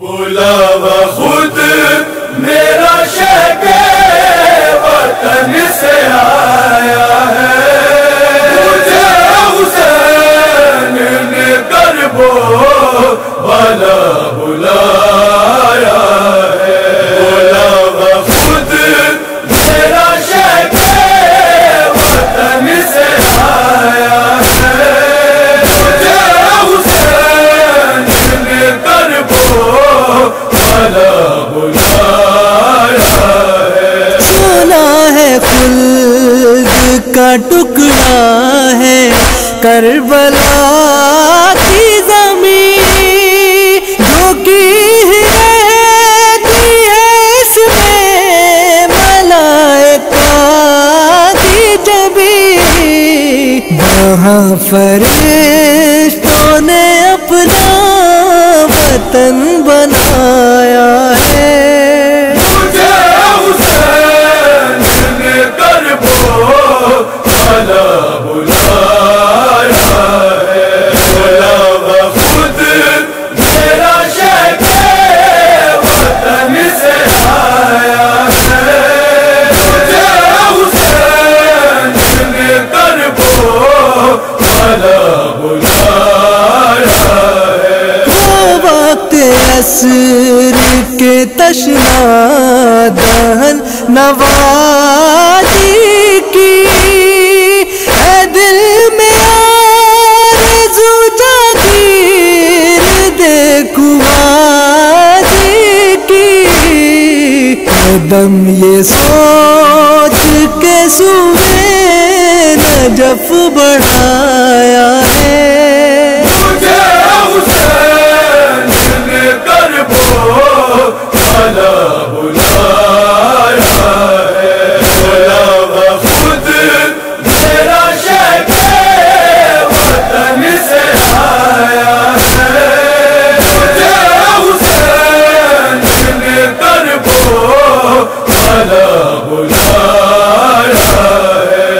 بلاوا خود میرا شہق وطن سے آیا ہے، مجھے حسین نے کرب و بلا بلایا ہے۔ بلاوا خود میرا شہق وطن سے آیا ہے، مجھے حسین نے کرب و بلا بلایا ہے۔ سونا ہے خلد کا ٹکڑا ہے کربلا کی زمین، جو کی رہتی ہے اس میں ملائکہ کی جبین، وہاں فرشتوں نے اپنا وطن بنایا ہے۔ مجھے حسین نے کرب و بلا بلایا ہے۔ بلاوا خود میرا شہق وطن سے آیا ہے، مجھے حسین نے کرب و بلا بلایا ہے۔ وہ وقت عصر کے تشنا دہن نوازی کی، ہے دل میں آرزو جاگیر دیکھوں ماضی کی، قدم یہ سوچ کے سوئے نجف بڑھایا ہے۔ مجھے حسین نے کرب و بلا بلایا ہے۔ بلاوا خود میرا شہق وطن سے آیا ہے، مجھے حسین نے کرب و بلا بلایا ہے۔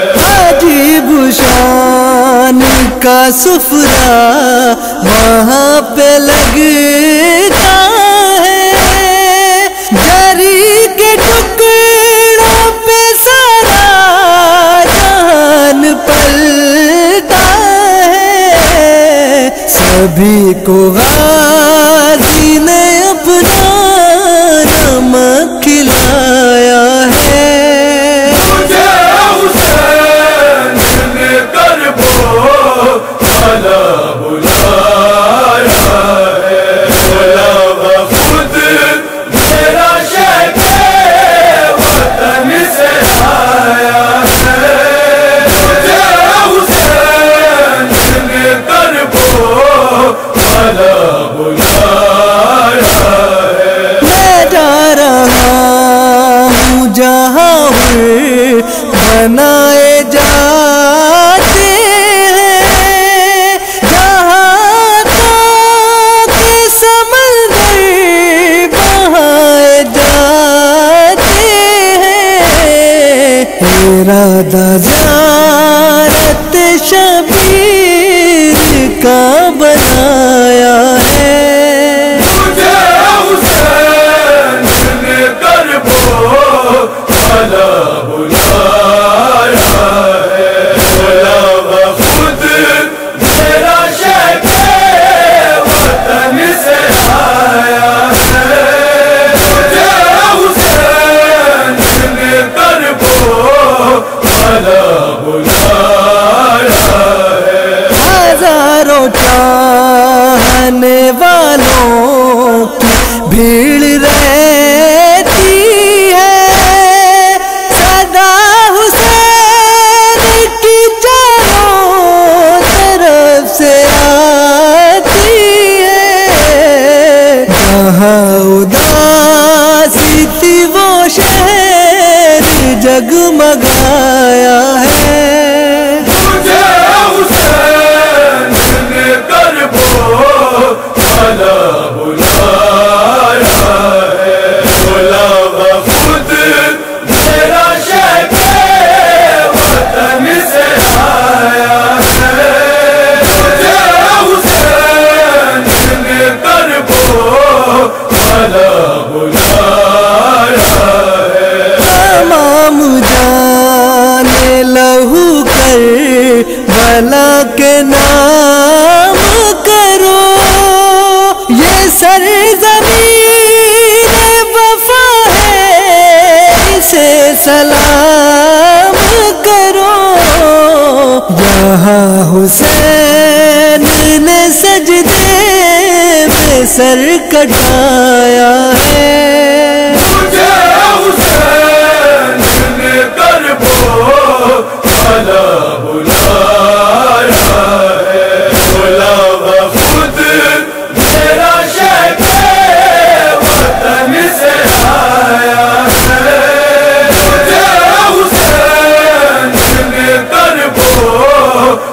عجیب شان کا سفرہ وہاں پہ لگتا ہے، جری کے ٹکڑوں پہ سارا جہان پلتا ہے، سبھی کو غازی نے اپنا نمک کھلایا ہے۔ مجھے حسین نے کرب و بلا بلایا ہے۔ بلاوا خود میرا شہق وطن سے آیا ہے، مجھے حسین نے کرب و بلا بلایا ہے۔ میں جا رہا ہوں جہاں بنائے جاتے ہیں، جہاں تک سمندر بہائے جاتے ہیں، ارادہ زیارت شبیر کا بنایا ہے۔ مجھے حسین نے کرب و بلا بلایا ہے۔ بلاوا خود میرا شہق وطن سے آیا ہے، مجھے حسین نے کرب و بلا بلایا ہے۔ ہزاروں چاہنے والوں کی بھیڑ رہتی ہے، صدا حسین کی چاروں طرف سے آتی ہے، جہاں اداسی تھی وہ شہر جگمگایا ہے۔ مجھے حسین نے کرب و بلا بلایا ہے۔ بلاوا خود میرا شہق وطن سے آیا ہے، مجھے حسین نے کرب و کربلا کے نام کرو، یہ سرزمین وفا ہے اسے سلام کرو، یہاں حسین نے سجدے میں سر کٹایا ہے، مجھے حسین نے کربو والا بلایا ہے، بلاوا خود میرا شیخ وطن سے آیا ہے، مجھے حسین نے کربو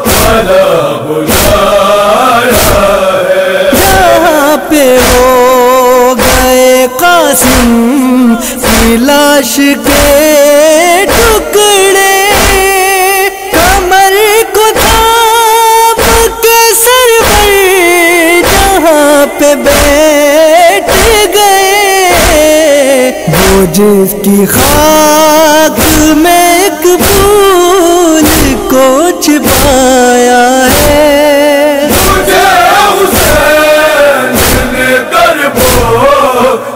والا بلایا ہے، جہاں پہ ہو گئے قاسم کی لاش کے ٹکڑے، کمر کو تھام کے سرور جہاں پہ بیٹھ گئے، وہ جس کی خاک میں ایک پھول کو چھپایا ہے، مجھے حسین نے کربو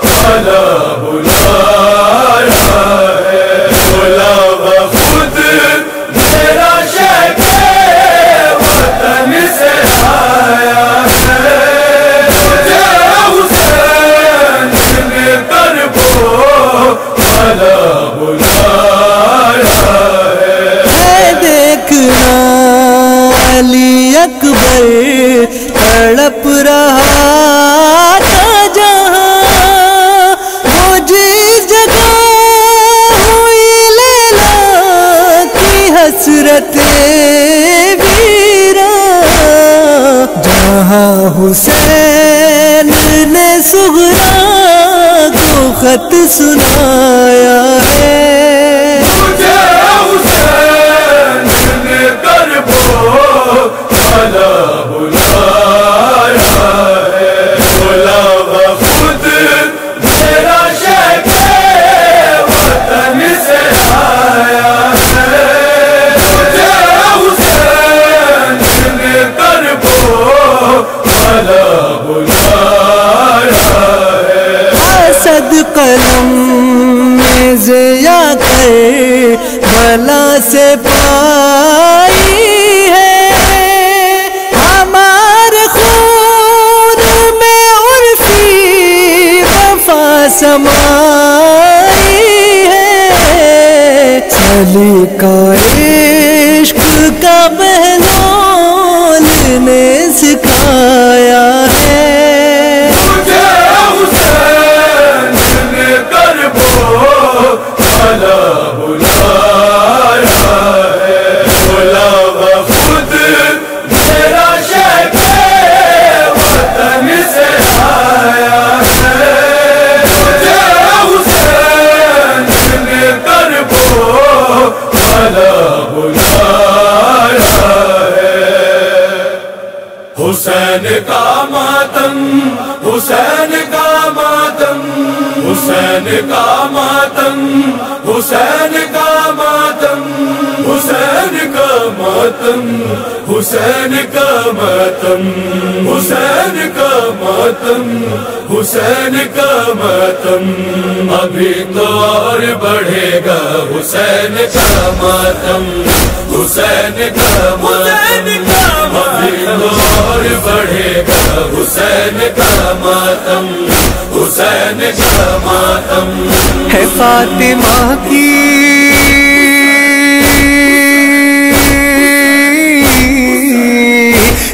والا بلایا ہے، بلاوا خود میرا شیخ وطن سے آیا ہے، مجھے حسین نے کربو والا بلایا ہے، دیکھنا علی اکبر تڑپ رہا تھا جہاں، وہ جس جگہ ہوئی لیلا کی حسرت ویراں، جہاں حسین نے صغرا کو خط سنایا ہے، مجھے حسین نے کربو والا بلایا ہے، بلاوا خود میرا شیخ وطن سے آیا ہے، مجھے حسین نے کربو والا بلایا ہے، اسد قلم میں ضیا کر بلا سے پائی ہے، ہمارے خون میں عرفی وفا سمائی ہے، سلیقہ عشق کا بہلول نے سکھایا ہے، مجھے حسین نے کربو والا بلایا ہے، بلاوا خود میرا شیخ وطن سے آیا ہے، مجھے حسین نے کربو والا بلایا ہے، حسین کا ماتم، حسین کا ماتم، حسین کا ماتم، حسین کا ماتم، حسین کا ماتم، حسین کا ماتم، حسین کا ماتم، حسین کا ماتم، ابھی تو اور بڑھے گا حسین کا ماتم، حسین کا ماتم، ابھی تو اور بڑھے گا حسین کا ماتم، حسین کا ماتم، ہے فاطمہ کی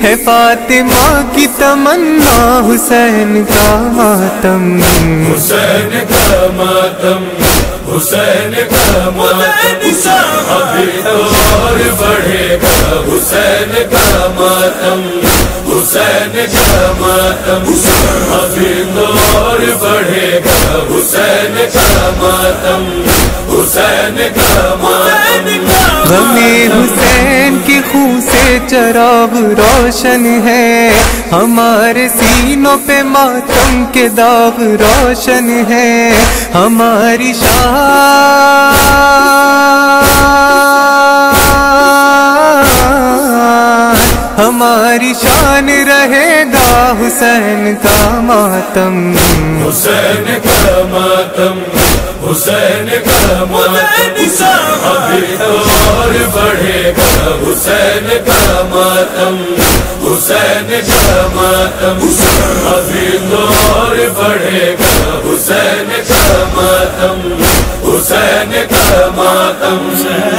ہے فاطمہ کی تمنا حسین کا ماتم، حسین کا ماتم، حسین کا ماتم، ابھی تو اور بڑھے گا حسین کا ماتم، حسین کا ماتم، ابھی تو اور بڑھے گا حسین کا ماتم، حسین کا ماتم، غم حسین کی خون سے چراغ روشن ہے، ہمارے سینوں پہ ماتم کے داغ روشن ہے، ہماری شان ہماری شان رہے گا حسین کا ماتم، حسین کا ماتم، حسین کا ماتم، ابھی تو اور بڑھے گا حسین کا ماتم، حسین کا ماتم، ابھی تو اور بڑھے گا حسین کا ماتم، حسین کا ماتم۔